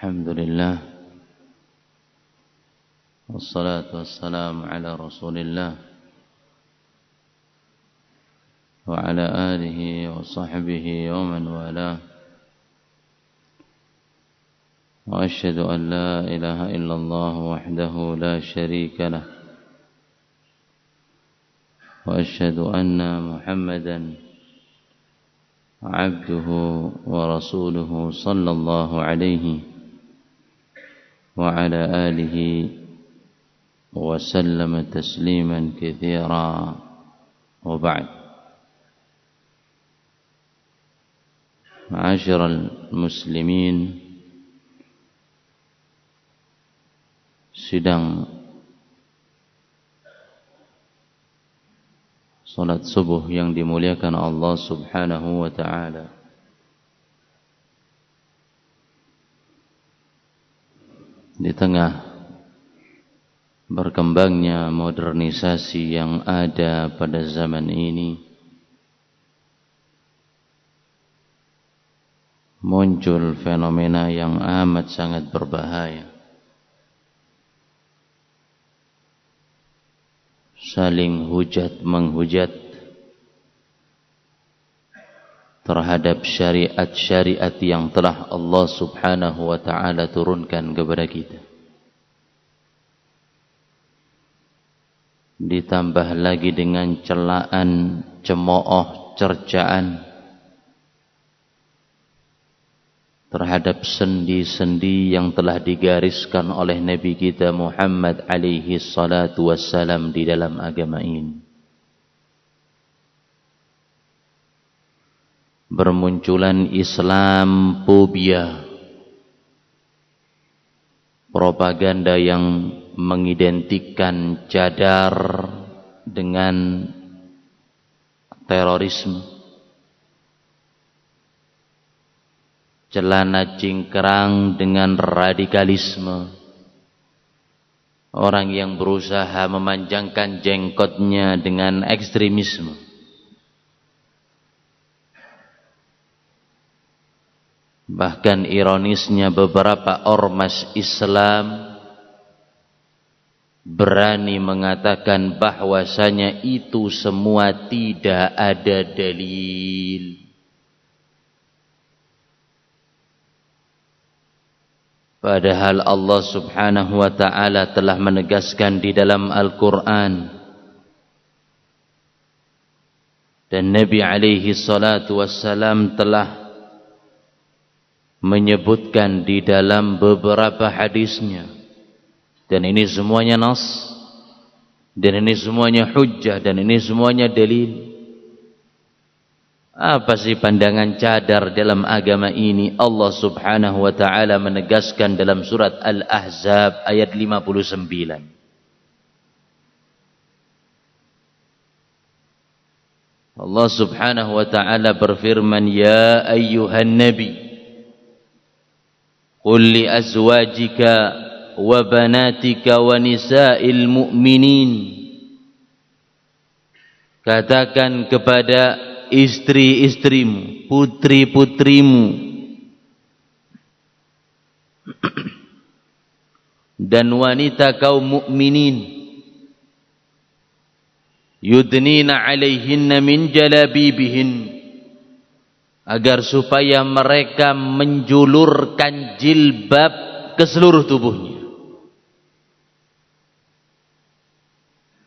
الحمد لله والصلاة والسلام على رسول الله وعلى آله وصحبه ومن والاه وأشهد أن لا إله إلا الله وحده لا شريك له وأشهد أن محمدا عبده ورسوله صلى الله عليه وعلى آله وسلم تسليما كثيرا وبعد. معاشر المسلمين, sidang salat subuh yang dimuliakan Allah Subhanahu wa ta'ala. Di tengah berkembangnya modernisasi yang ada pada zaman ini, muncul fenomena yang amat sangat berbahaya. Saling hujat menghujat terhadap syariat-syariat yang telah Allah Subhanahu wa ta'ala turunkan kepada kita. Ditambah lagi dengan celaan, cemooh, cercaan terhadap sendi-sendi yang telah digariskan oleh Nabi kita Muhammad alaihi salatu wassalam di dalam agama ini. Bermunculan Islam fobia, propaganda yang mengidentikan cadar dengan terorisme, celana cingkrang dengan radikalisme, orang yang berusaha memanjangkan jenggotnya dengan ekstremisme. Bahkan ironisnya beberapa ormas Islam berani mengatakan bahwasanya itu semua tidak ada dalil. Padahal Allah Subhanahu wa ta'ala telah menegaskan di dalam Al-Quran, dan Nabi alaihi salatu wassalam telah menyebutkan di dalam beberapa hadisnya, dan ini semuanya nas, dan ini semuanya hujjah, dan ini semuanya dalil. Apa sih pandangan cadar dalam agama ini? Allah Subhanahu wa ta'ala menegaskan dalam surat Al-Ahzab ayat 59. Allah Subhanahu wa ta'ala berfirman, ya ayyuhan nabi qul li azwajika wa banatika wa nisa'il mu'minin, katakan kepada istri-istrimu, putri-putrimu, dan wanita kaum mukminin, yudnina alaihinna min jalabibihin, agar supaya mereka menjulurkan jilbab ke seluruh tubuhnya.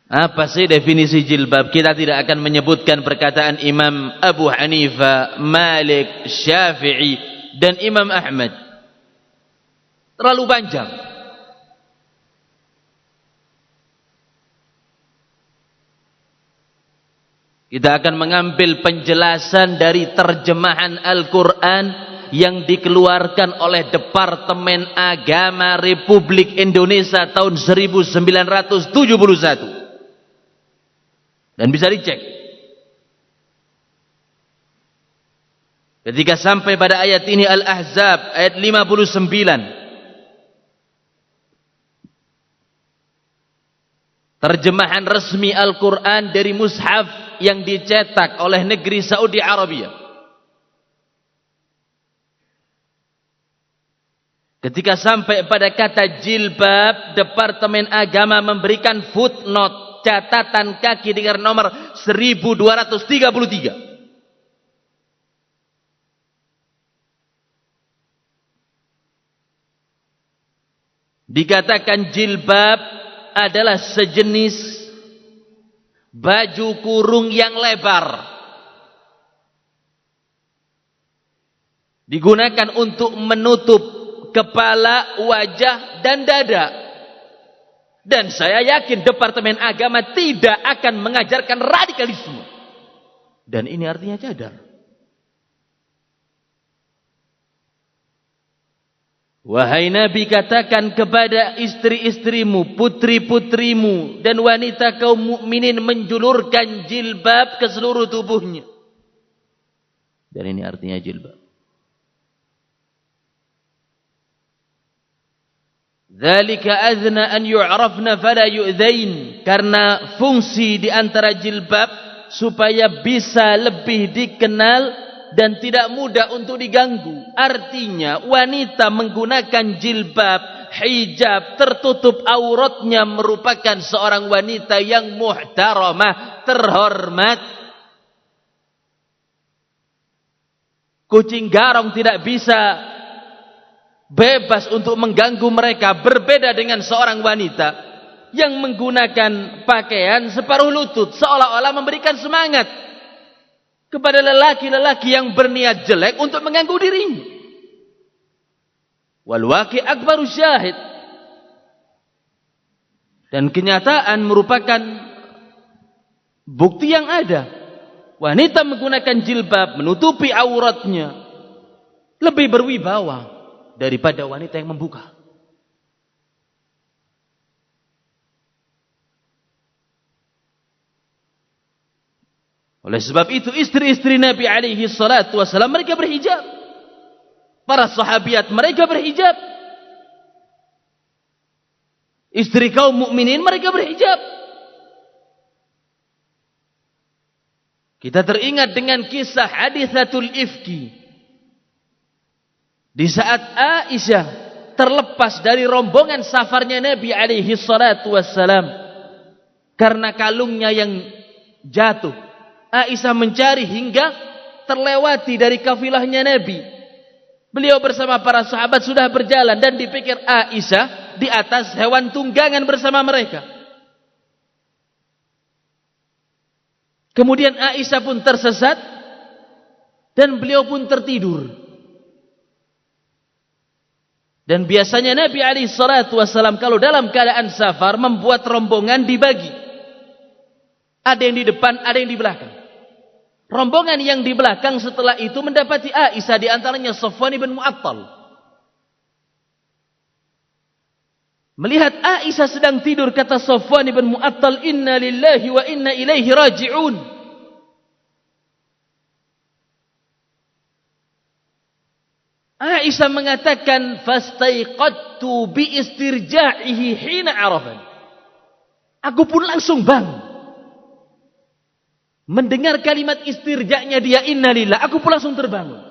Apa sih definisi jilbab? Kita tidak akan menyebutkan perkataan Imam Abu Hanifah, Malik, Syafi'i, dan Imam Ahmad. Terlalu panjang. Kita akan mengambil penjelasan dari terjemahan Al-Quran yang dikeluarkan oleh Departemen Agama Republik Indonesia tahun 1971. Dan bisa dicek. Ketika sampai pada ayat ini, Al-Ahzab ayat 59, terjemahan resmi Al-Quran dari mushaf yang dicetak oleh negeri Saudi Arabia. Ketika sampai pada kata jilbab, Departemen Agama memberikan footnote, catatan kaki dengan nomor 1233. Dikatakan jilbab adalah sejenis baju kurung yang lebar, digunakan untuk menutup kepala, wajah, dan dada. Dan saya yakin Departemen Agama tidak akan mengajarkan radikalisme. Dan ini artinya cadar. Wahai Nabi, katakan kepada istri-istrimu, putri-putrimu, dan wanita kaum mukminin menjulurkan jilbab ke seluruh tubuhnya. Dan ini artinya jilbab. Dzalika adzna an yu'rafna fala yu'dzain, karena fungsi di antara jilbab supaya bisa lebih dikenal dan tidak mudah untuk diganggu. Artinya wanita menggunakan jilbab, hijab, tertutup auratnya merupakan seorang wanita yang muhtaramah, terhormat. Kucing garong tidak bisa bebas untuk mengganggu mereka, berbeda dengan seorang wanita yang menggunakan pakaian separuh lutut, seolah-olah memberikan semangat kepada lelaki-lelaki yang berniat jelek untuk mengganggu dirinya. Wal waqi' akbaru syahid. Dan kenyataan merupakan bukti yang ada. Wanita menggunakan jilbab menutupi auratnya lebih berwibawa daripada wanita yang membuka. Oleh sebab itu istri-istri Nabi alaihi salatu wasallam mereka berhijab. Para sahabiat mereka berhijab. Istri kaum mukminin mereka berhijab. Kita teringat dengan kisah hadithatul ifki. Di saat Aisyah terlepas dari rombongan safarnya Nabi alaihi salatu wassalam karena kalungnya yang jatuh, Aisyah mencari hingga terlewati dari kafilahnya Nabi. Beliau bersama para sahabat sudah berjalan dan dipikir Aisyah di atas hewan tunggangan bersama mereka. Kemudian Aisyah pun tersesat dan beliau pun tertidur. Dan biasanya Nabi alaihi salatu wasallam kalau dalam keadaan safar membuat rombongan dibagi. Ada yang di depan, ada yang di belakang. Rombongan yang di belakang setelah itu mendapati Aisyah, di antaranya Safwan bin Mu'attal. Melihat Aisyah sedang tidur, kata Safwan bin Mu'attal, "Inna lillahi wa inna ilaihi raji'un." Aisyah mengatakan, "Fastaiqadtu bi istirja'ihi hina arafan." Aku pun langsung bangun. Mendengar kalimat istirja'nya dia, innalillah, aku pun langsung terbangun.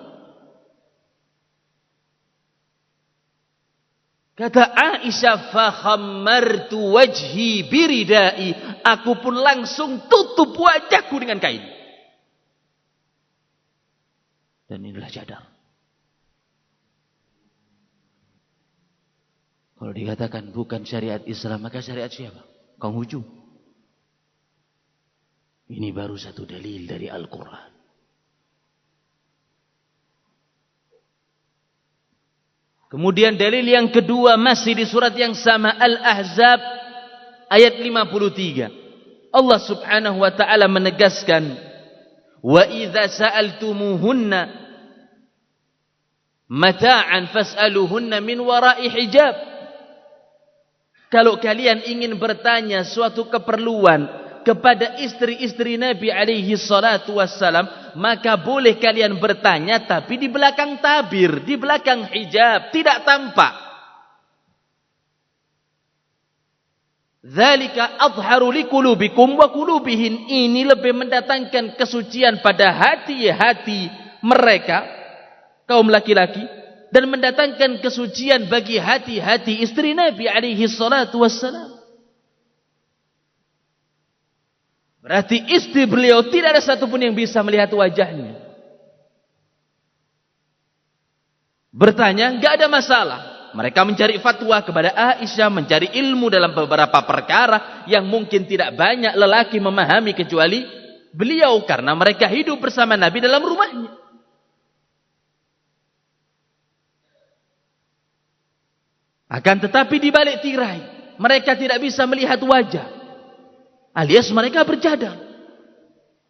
Kata Aisyah, "Fa khammartu wajhi biridai." Aku pun langsung tutup wajahku dengan kain. Dan inilah cadar. Kalau dikatakan bukan syariat Islam, maka syariat siapa? Konghucu. Ini baru satu dalil dari Al-Quran. Kemudian dalil yang kedua masih di surat yang sama, Al-Ahzab ayat 53. Allah subhanahu wa ta'ala menegaskan, "Wa idza sa'altumuhunna mata'an fas'aluhunna min wara'i hijab." Kalau kalian ingin bertanya suatu keperluan kepada istri-istri Nabi alaihi salatu wassalam, maka boleh kalian bertanya tapi di belakang tabir, di belakang hijab, tidak tampak. Dzalika adharu liqulubikum wa qulubihin. Ini lebih mendatangkan kesucian pada hati-hati mereka, kaum laki-laki, dan mendatangkan kesucian bagi hati-hati istri Nabi alaihi salatu wassalam. Berarti istri beliau tidak ada satupun yang bisa melihat wajahnya. Bertanya, enggak ada masalah. Mereka mencari fatwa kepada Aisyah, mencari ilmu dalam beberapa perkara yang mungkin tidak banyak lelaki memahami kecuali beliau, karena mereka hidup bersama Nabi dalam rumahnya. Akan tetapi di balik tirai, mereka tidak bisa melihat wajah, alias mereka bercadar.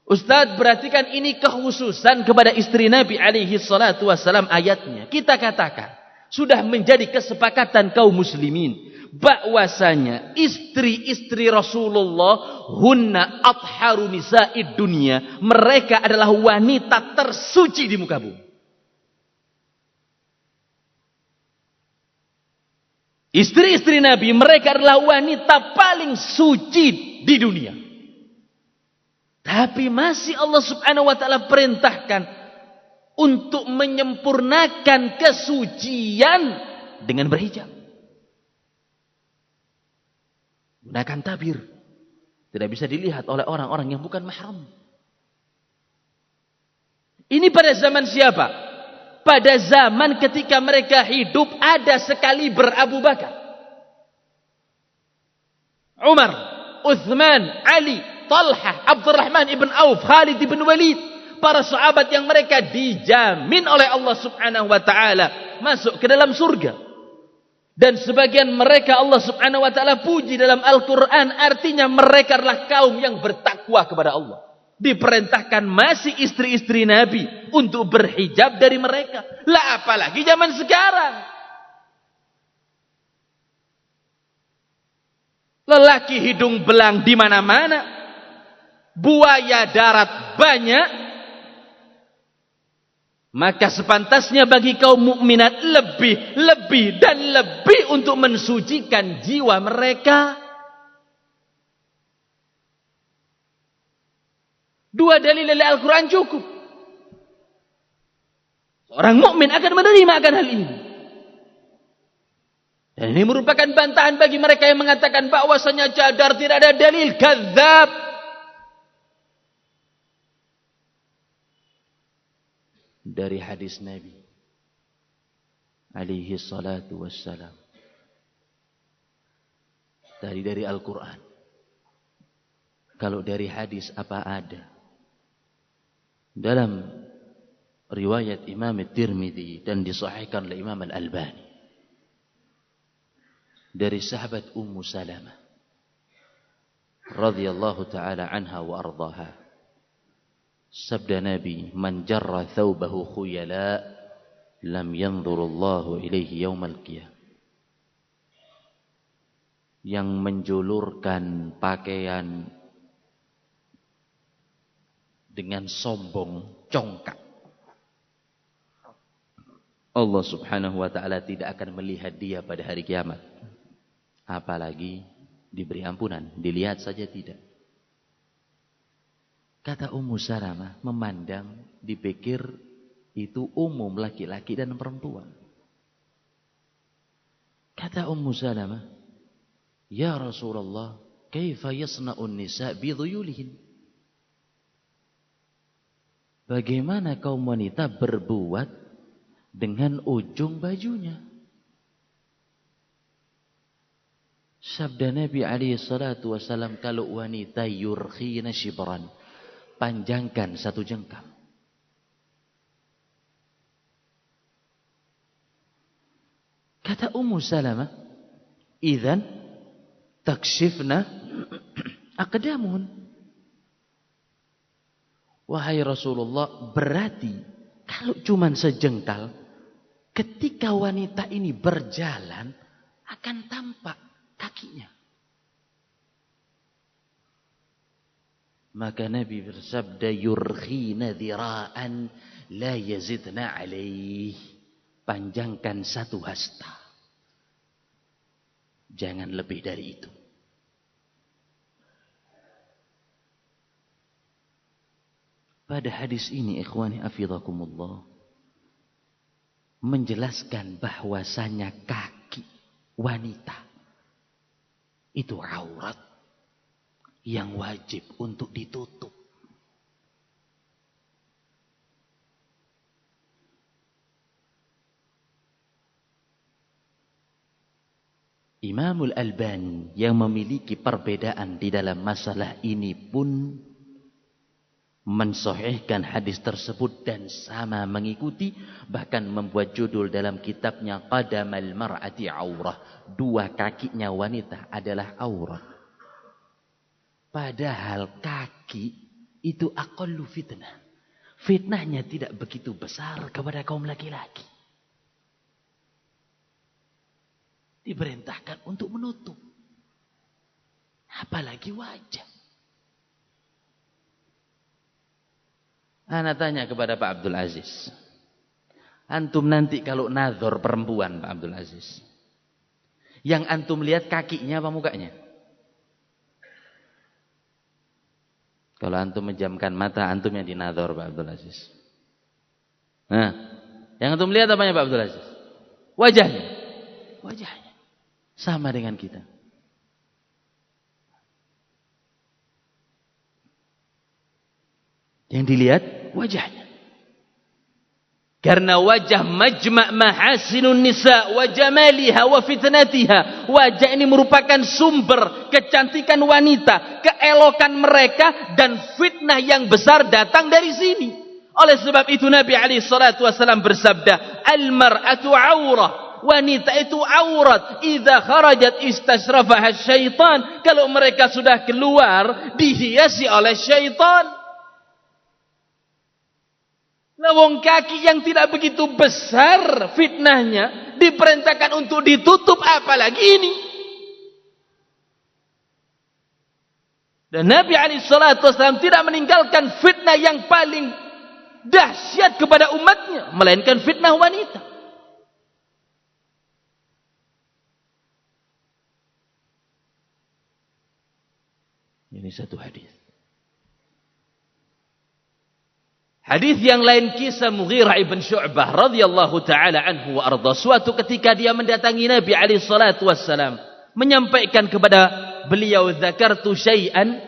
Ustaz, perhatikan ini kekhususan kepada istri Nabi alaihi salatu wassalam ayatnya. Kita katakan, sudah menjadi kesepakatan kaum muslimin bahwasanya istri-istri Rasulullah hunna atharu nisa'id dunia, mereka adalah wanita tersuci di muka bumi. Istri-istri Nabi, mereka adalah wanita paling suci di dunia. Tapi masih Allah subhanahu wa ta'ala perintahkan untuk menyempurnakan kesucian dengan berhijab. Gunakan tabir. Tidak bisa dilihat oleh orang-orang yang bukan mahram. Ini pada zaman siapa? Pada zaman ketika mereka hidup ada sekaliber Abu Bakar, Umar, Uthman, Ali, Talha, Abdurrahman ibn Auf, Khalid ibn Walid. Para sahabat yang mereka dijamin oleh Allah subhanahu wa ta'ala masuk ke dalam surga. Dan sebagian mereka Allah subhanahu wa ta'ala puji dalam Al-Quran. Artinya mereka adalah kaum yang bertakwa kepada Allah. Diperintahkan masih istri-istri Nabi untuk berhijab dari mereka. Lah apalagi zaman sekarang. Lelaki hidung belang di mana-mana. Buaya darat banyak. Maka sepantasnya bagi kaum mukminat lebih dan lebih untuk mensucikan jiwa mereka. Dua dalil dari Al-Quran cukup. Seorang mukmin akan menerima akan hal ini. Dan ini merupakan bantahan bagi mereka yang mengatakan bahwasanya cadar tidak ada dalil. Kadzab. Dari hadis Nabi alaihi salatu wassalam, dari Al-Quran. Kalau dari hadis apa ada? Dalam riwayat Imam Tirmidzi dan disahihkan oleh Imam Al-Albani dari sahabat Ummu Salamah radhiyallahu taala anha wa ardhaha. Sabda Nabi, man jarra thawbahu khuyala lam yanzurullahu ilaihi yaumal qiyamah. Yang menjulurkan pakaian dengan sombong, congkak, Allah subhanahu wa ta'ala tidak akan melihat dia pada hari kiamat. Apalagi diberi ampunan, dilihat saja tidak. Kata Ummu Salamah, memandang, dipikir itu umum laki-laki dan perempuan. Kata Ummu Salamah, ya Rasulullah, kaifa yasna'un nisa' bidhuyulihin? Bagaimana kaum wanita berbuat dengan ujung bajunya? Sabda Nabi alaihi salatu wasallam, kalau wanita yurkhina shibran, panjangkan satu jengkal. Kata Ummu Salamah, idzan takshifna aqdamun. Wahai Rasulullah, berarti kalau cuma sejengkal, ketika wanita ini berjalan akan tampak kakinya. Maka Nabi bersabda, yurkhina dhira'an la yazidna alaih. Panjangkan satu hasta, jangan lebih dari itu. Pada hadis ini, ikhwani afidhakumullah, menjelaskan bahwasanya kaki wanita itu aurat yang wajib untuk ditutup. Imamul Albani yang memiliki perbedaan di dalam masalah ini pun mensahihkan hadis tersebut dan sama mengikuti, bahkan membuat judul dalam kitabnya Qadamal Mar'ati Aurah, dua kakinya wanita adalah aurat. Padahal kaki itu aqallu fitnah. Fitnahnya tidak begitu besar kepada kaum laki-laki. Diperintahkan untuk menutup. Apalagi wajah. Ana tanya kepada Pak Abdul Aziz. Antum nanti kalau nazar perempuan Pak Abdul Aziz. Yang antum lihat kakinya apa mukanya? Kalau antum menjamkan mata, antum yang dinazar Pak Abdul Aziz. Nah, yang antum lihat apanya Pak Abdul Aziz? Wajahnya. Wajahnya. Sama dengan kita. Yang dilihat wajahnya. Karena wajah majma' mahasinun nisa wa jamaliha wa fitnatiha. Wajah ini merupakan sumber kecantikan wanita, keelokan mereka, dan fitnah yang besar datang dari sini. Oleh sebab itu Nabi SAW bersabda, al-mar'atu aurah. Wanita itu aurat. Idza kharajat istasrafaha syaitan. Kalau mereka sudah keluar, dihiasi oleh syaitan. Lawang kaki yang tidak begitu besar fitnahnya diperintahkan untuk ditutup, apalagi ini. Dan Nabi SAW tidak meninggalkan fitnah yang paling dahsyat kepada umatnya, melainkan fitnah wanita. Ini satu hadis. Hadis yang lain kisah Mughirah ibn Syu'bah radhiyallahu taala anhu wa arda. Suatu ketika dia mendatangi Nabi alaihi salatu wassalam, menyampaikan kepada beliau, "Dzakartu syai'an."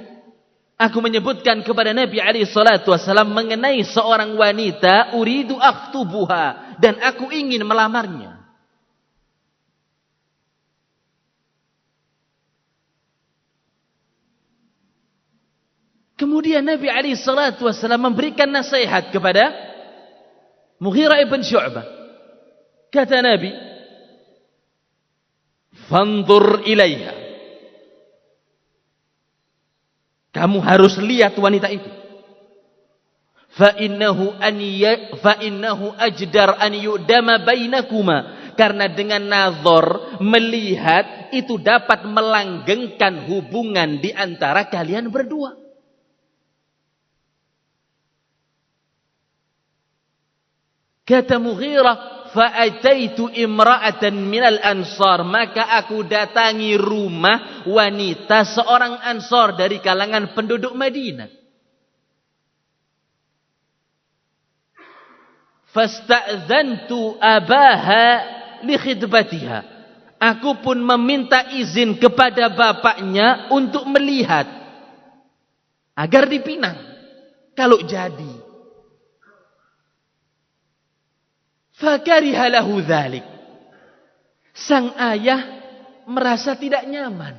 Aku menyebutkan kepada Nabi alaihi salatu wassalam mengenai seorang wanita, uridu akhtubuha, dan aku ingin melamarnya. Kemudian Nabi SAW memberikan nasihat kepada Mughirah ibn Syu'bah. Kata Nabi, "Fanzur ilaiha." Kamu harus lihat wanita itu. Fa'innahu ajdar an yu'dama bainakuma. Karena dengan nazar, melihat, itu dapat melanggengkan hubungan di antara kalian berdua. Kata Mughirah, fa'ataitu imra'atan minal ansar. Maka aku datangi rumah wanita seorang ansar dari kalangan penduduk Madinah. Fasta'zantu abaha li khidbatiha. Aku pun meminta izin kepada bapaknya untuk melihat, agar dipinang kalau jadi. Fakariha lahu dzalik. Sang ayah merasa tidak nyaman.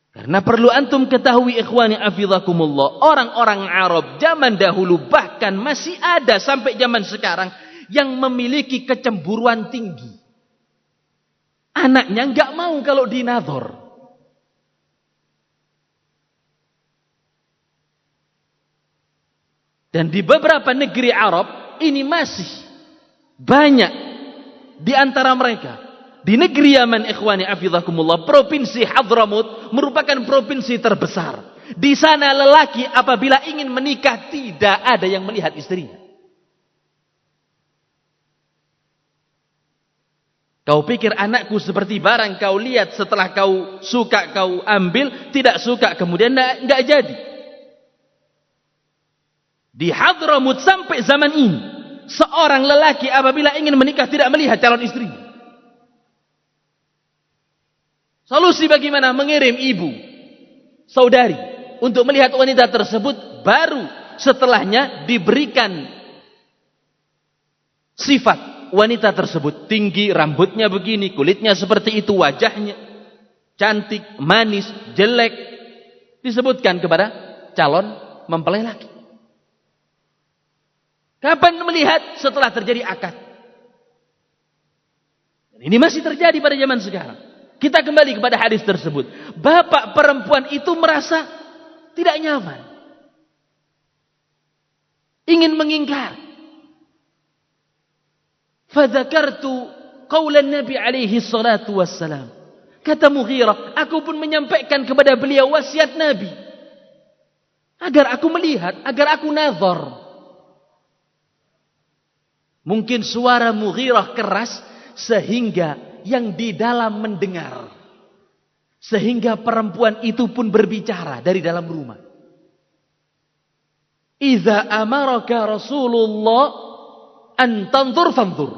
Karena perlu antum ketahui ikhwani hafizakumullah, orang-orang Arab zaman dahulu, bahkan masih ada sampai zaman sekarang, yang memiliki kecemburuan tinggi. Anaknya enggak mau kalau dinazar. Dan di beberapa negeri Arab ini masih banyak di antara mereka. Di negeri Yaman ikhwani hafizakumullah, provinsi Hadramut merupakan provinsi terbesar. Di sana lelaki apabila ingin menikah tidak ada yang melihat istrinya. Kau pikir anakku seperti barang kau lihat, setelah kau suka kau ambil, tidak suka kemudian enggak jadi. Di Hadramut sampai zaman ini, seorang lelaki apabila ingin menikah tidak melihat calon istri. Solusi bagaimana? Mengirim ibu, saudari untuk melihat wanita tersebut, baru setelahnya diberikan sifat wanita tersebut. Tinggi, rambutnya begini, kulitnya seperti itu, wajahnya cantik, manis, jelek, disebutkan kepada calon mempelai laki. Kapan melihat? Setelah terjadi akad. Ini masih terjadi pada zaman sekarang. Kita kembali kepada hadis tersebut. Bapak perempuan itu merasa tidak nyaman, ingin mengingkar. Fadzakartu qaulan Nabi alaihi salatu wassalam. Kata Mughirah, aku pun menyampaikan kepada beliau wasiat Nabi agar aku melihat, agar aku nazar. Mungkin suara Mughirah keras sehingga yang di dalam mendengar, sehingga perempuan itu pun berbicara dari dalam rumah. Idza amaraka Rasulullah an tanzur fanzur.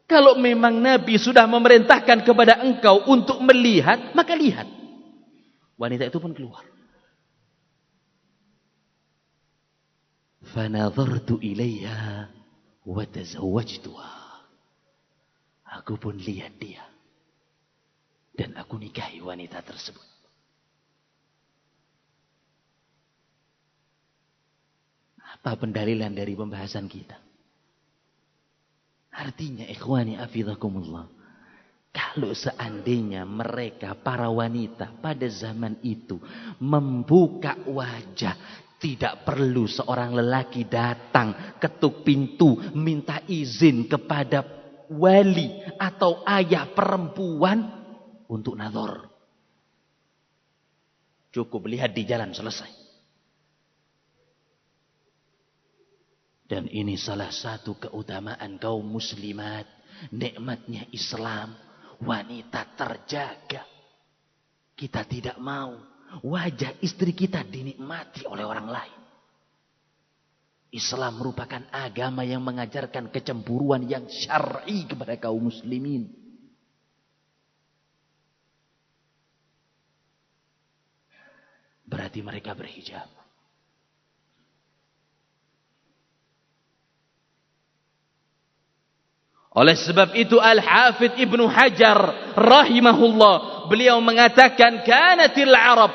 Kalau memang Nabi sudah memerintahkan kepada engkau untuk melihat, maka lihat. Wanita itu pun keluar. Fanadhartu ilaiha wa tazawwajtuha. Aku pun lihat dia dan aku nikahi wanita tersebut. Apa pendalilan dari pembahasan kita? Artinya ikhwani afizakumullah, kalau seandainya mereka para wanita pada zaman itu membuka wajah, tidak perlu seorang lelaki datang ketuk pintu minta izin kepada wali atau ayah perempuan untuk nazar. Cukup lihat di jalan, selesai. Dan ini salah satu keutamaan kaum muslimat, nikmatnya Islam, wanita terjaga. Kita tidak mau wajah istri kita dinikmati oleh orang lain. Islam merupakan agama yang mengajarkan kecemburuan yang syar'i kepada kaum muslimin. Berarti mereka berhijab. Oleh sebab itu Al-Hafidh Ibnu Hajar rahimahullah, beliau mengatakan kanatil Arab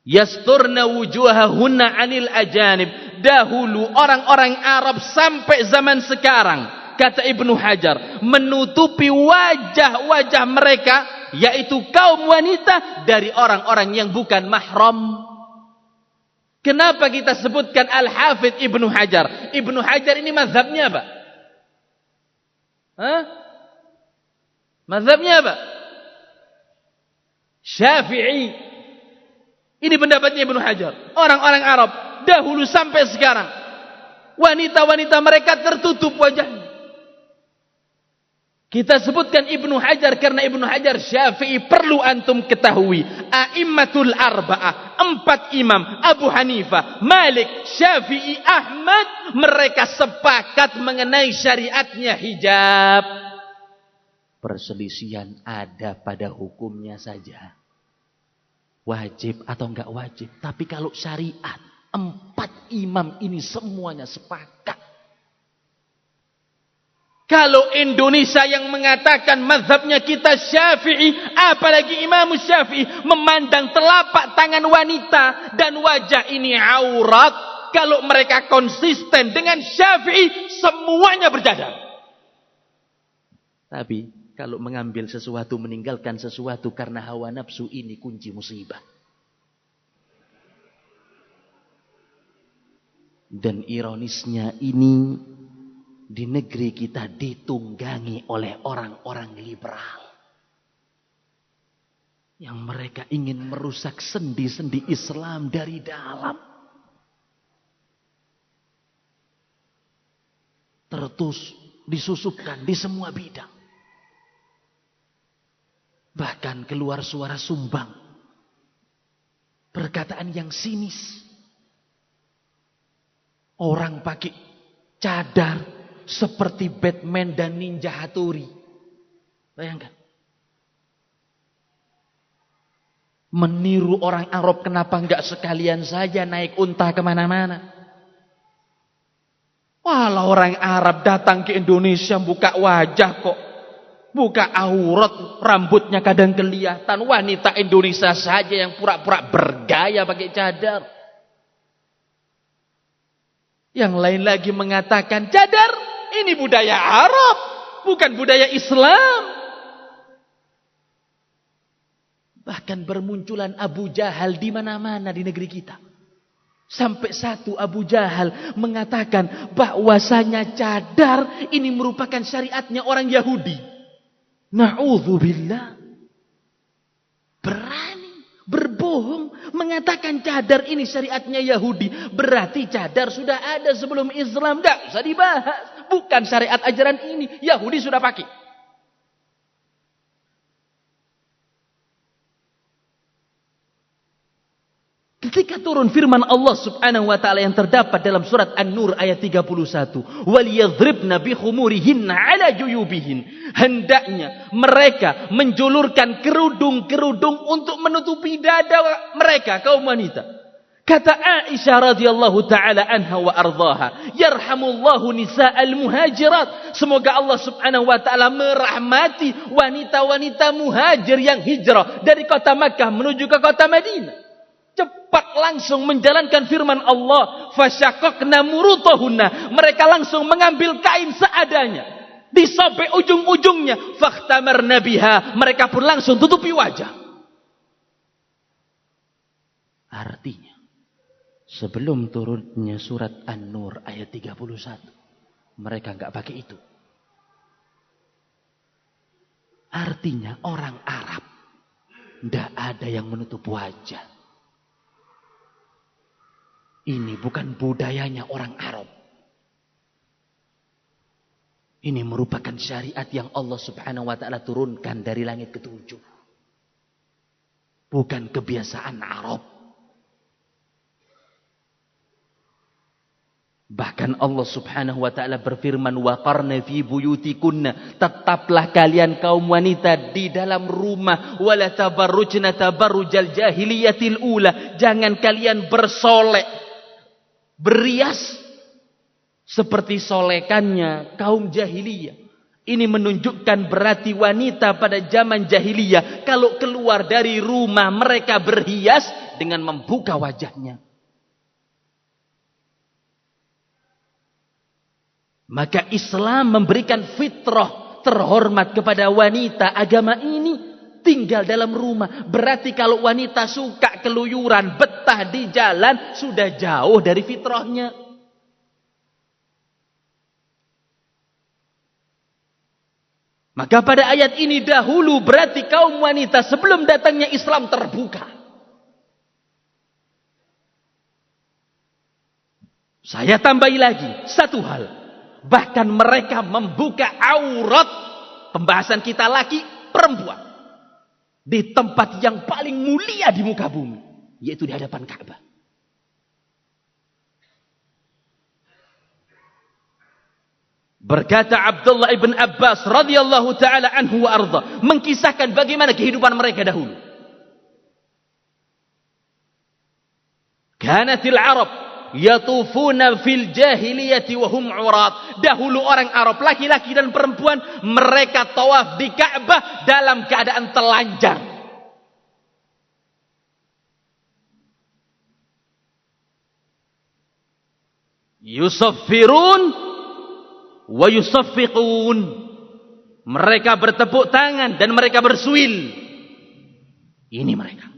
yasturna wujuhahunna 'anil ajanib. Dahulu orang-orang Arab sampai zaman sekarang, kata Ibnu Hajar, menutupi wajah-wajah mereka, yaitu kaum wanita, dari orang-orang yang bukan mahram. Kenapa kita sebutkan Al-Hafidh Ibnu Hajar? Ibnu Hajar ini mazhabnya apa? Mazhabnya apa? Syafi'i. Ini pendapatnya Ibnu Hajar. Orang-orang Arab dahulu sampai sekarang, wanita-wanita mereka tertutup wajahnya. Kita sebutkan Ibnu Hajar karena Ibnu Hajar Syafi'i. Perlu antum ketahui, a'immatul arba'ah, 4 imam, Abu Hanifah, Malik, Syafi'i, Ahmad, mereka sepakat mengenai syariatnya hijab. Perselisihan ada pada hukumnya saja, wajib atau enggak wajib. Tapi kalau syariat, 4 imam ini semuanya sepakat. Kalau Indonesia yang mengatakan mazhabnya kita Syafi'i, apalagi Imam Syafi'i memandang telapak tangan wanita dan wajah ini aurat, kalau mereka konsisten dengan Syafi'i, semuanya berjadar. Tapi kalau mengambil sesuatu, meninggalkan sesuatu karena hawa nafsu, ini kunci musibah. Dan ironisnya ini di negeri kita ditunggangi oleh orang-orang liberal yang mereka ingin merusak sendi-sendi Islam dari dalam. Disusupkan di semua bidang. Bahkan keluar suara sumbang, perkataan yang sinis. Orang pakai Cadar seperti Batman dan Ninja Hattori. Bayangkan. Meniru orang Arab, kenapa enggak sekalian saja naik unta kemana-mana? Walau orang Arab datang ke Indonesia buka wajah kok. Buka aurat, rambutnya kadang kelihatan. Wanita Indonesia saja yang pura-pura bergaya pakai cadar. Yang lain lagi mengatakan cadar ini budaya Arab, bukan budaya Islam. Bahkan bermunculan Abu Jahal di mana-mana di negeri kita. Sampai satu Abu Jahal mengatakan bahwasanya cadar ini merupakan syariatnya orang Yahudi. Na'udzubillah. Berani berbohong mengatakan cadar ini syariatnya Yahudi. Berarti cadar sudah ada sebelum Islam. Tidak usah dibahas. Bukan syariat ajaran ini. Yahudi sudah pakai. Ketika turun firman Allah Subhanahu wa taala yang terdapat dalam surat An-Nur ayat 31, "Waliyadhribna bikhumurihinna 'ala juyubihin." Hendaknya mereka menjulurkan kerudung-kerudung untuk menutupi dada mereka, kaum wanita. Kata Aisyah radhiyallahu taala anha wa ardhaha, "Yarhamullahu nisa'al muhajirat." Semoga Allah Subhanahu wa taala merahmati wanita-wanita muhajir yang hijrah dari kota Makkah menuju ke kota Madinah. Cepat langsung menjalankan firman Allah, fasyaqaqna murutahunna. Mereka langsung mengambil kain seadanya, disobek ujung-ujungnya, fakhtamarna biha. Mereka pun langsung tutupi wajah. Artinya, sebelum turunnya surat An-Nur ayat 31, mereka enggak pakai itu. Artinya orang Arab enggak ada yang menutup wajah. Ini bukan budayanya orang Arab. Ini merupakan syariat yang Allah Subhanahu wa taala turunkan dari langit ketujuh. Bukan kebiasaan Arab. Bahkan Allah Subhanahu wa taala berfirman, "Wa qarna fi buyutikunna." Tetaplah kalian kaum wanita di dalam rumah, wala tabarrujna tabarrujal jahiliyatil ula. Jangan kalian bersolek, berias seperti solekannya kaum jahiliyah. Ini menunjukkan berarti wanita pada zaman jahiliyah kalau keluar dari rumah mereka berhias dengan membuka wajahnya. Maka Islam memberikan fitrah terhormat kepada wanita agama ini. Tinggal dalam rumah. Berarti kalau wanita suka keluyuran, betah di jalan, sudah jauh dari fitrahnya. Maka pada ayat ini dahulu berarti kaum wanita sebelum datangnya Islam terbuka. Saya tambahi lagi satu hal. Bahkan mereka membuka aurat. Pembahasan kita laki perempuan. Di tempat yang paling mulia di muka bumi, yaitu di hadapan Ka'bah. Berkata Abdullah ibn Abbas radhiyallahu taala anhu wa arda, mengkisahkan bagaimana kehidupan mereka dahulu. Kanatil Arab yatufuna fil jahiliyati wa hum 'urat. Dahulu orang Arab, laki-laki dan perempuan, mereka tawaf di Ka'bah dalam keadaan telanjang. Yusaffirun wa yusaffiqun. Mereka bertepuk tangan dan mereka bersuil. Ini mereka.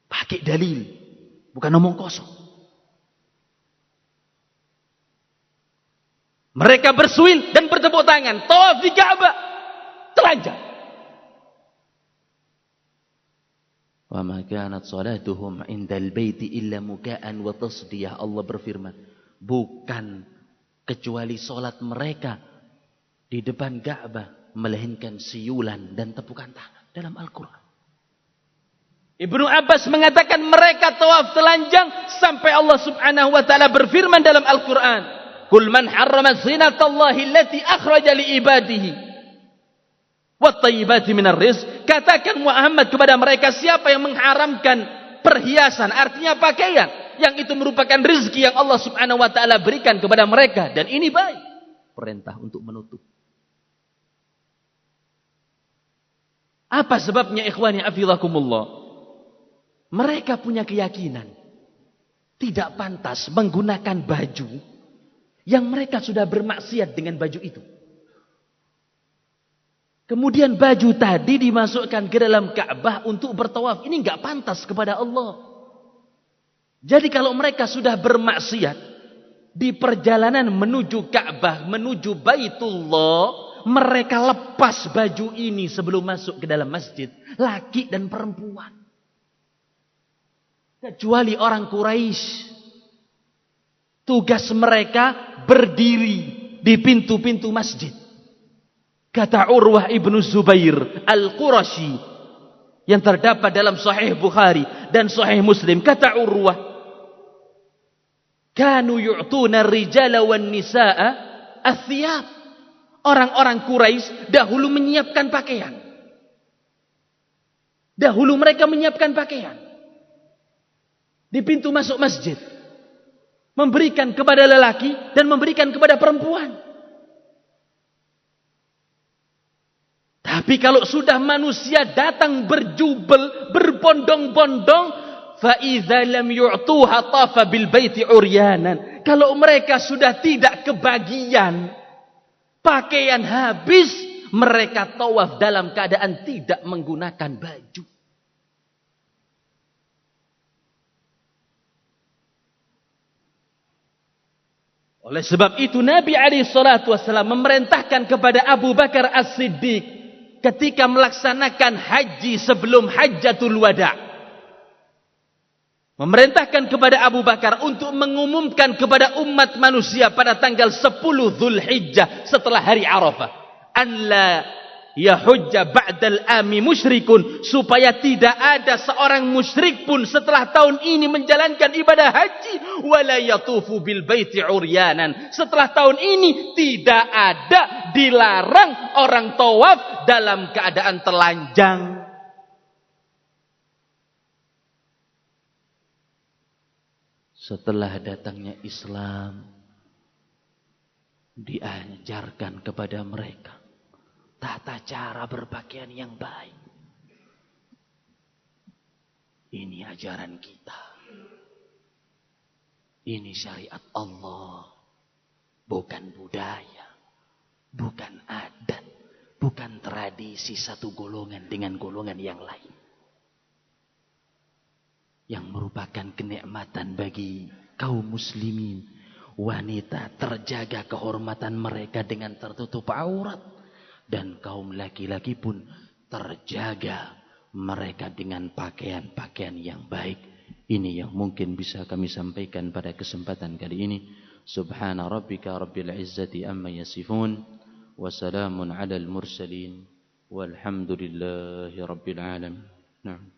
Pakai dalil, bukan omong kosong. Mereka bersuil dan bertepuk tangan, tawaf di Ka'bah, telanjang. Wa ma kanat salatuhum 'indal baiti illa muka'an wa tasdiyah. Allah berfirman, bukan kecuali salat mereka di depan Ka'bah, melainkan siulan dan tepukan tangan dalam Al-Quran. 'Indal baiti illa muka'an wa tasdiyah. Allah berfirman, bukan kecuali salat mereka di depan Ka'bah melainkan siulan dan tepukan tangan dalam Al-Quran. 'Indal baiti illa muka'an wa tasdiyah. Allah berfirman, bukan kecuali salat mereka di depan Ka'bah melainkan siulan dan tepukan tangan. Ibnu Abbas mengatakan mereka tawaf telanjang sampai Allah Subhanahu wa taala berfirman dalam Al-Qur'an, "Qul man harrama zinatallahi allati akhraja li ibadihi wat thayyibati minar rizq." Katakan Muhammad kepada mereka, siapa yang mengharamkan perhiasan, artinya pakaian, yang itu merupakan rezeki yang Allah Subhanahu wa taala berikan kepada mereka, dan ini baik. Perintah untuk menutup. Apa sebabnya ikhwani afillakumullah? Mereka punya keyakinan tidak pantas menggunakan baju yang mereka sudah bermaksiat dengan baju itu. Kemudian baju tadi dimasukkan ke dalam Ka'bah untuk bertawaf. Ini enggak pantas kepada Allah. Jadi kalau mereka sudah bermaksiat di perjalanan menuju Ka'bah, menuju Baitullah, mereka lepas baju ini sebelum masuk ke dalam masjid. Laki dan perempuan. Kecuali orang Quraisy. Tugas mereka berdiri di pintu-pintu masjid. Kata Urwah ibnu Zubair Al-Qurashi yang terdapat dalam Sahih Bukhari dan Sahih Muslim. Kata Urwah, kanu yu'tuna rijala wan nisa'a athiyab. Orang-orang Quraisy dahulu menyiapkan pakaian. Dahulu mereka menyiapkan pakaian di pintu masuk masjid, memberikan kepada lelaki dan memberikan kepada perempuan. Tapi kalau sudah manusia datang berjubel, berbondong-bondong, fa idza lam yu'tuha tafa bil baiti uryanan. Kalau mereka sudah tidak kebagian, pakaian habis, mereka tawaf dalam keadaan tidak menggunakan baju. Oleh sebab itu Nabi SAW memerintahkan kepada Abu Bakar As-Siddiq ketika melaksanakan haji sebelum Hajjatul Wada'. Memerintahkan kepada Abu Bakar untuk mengumumkan kepada umat manusia pada tanggal 10 Dzulhijjah setelah hari Arafah. An la yahujja ba'dal ami musyrikun, supaya tidak ada seorang musyrik pun setelah tahun ini menjalankan ibadah haji, wala yatufu bil baiti uryanan. Setelah tahun ini tidak ada, dilarang orang tawaf dalam keadaan telanjang. Setelah datangnya Islam, diajarkan kepada mereka tata cara berpakaian yang baik. Ini ajaran kita. Ini syariat Allah. Bukan budaya. Bukan adat. Bukan tradisi satu golongan dengan golongan yang lain. Yang merupakan kenikmatan bagi kaum muslimin. Wanita terjaga kehormatan mereka dengan tertutup aurat. Dan kaum laki-laki pun terjaga mereka dengan pakaian-pakaian yang baik. Ini yang mungkin bisa kami sampaikan pada kesempatan kali ini. Subhana rabbika rabbil izzati amma yasifun. Wassalamun ala al-mursalin. Walhamdulillahi rabbil alamin. Nah.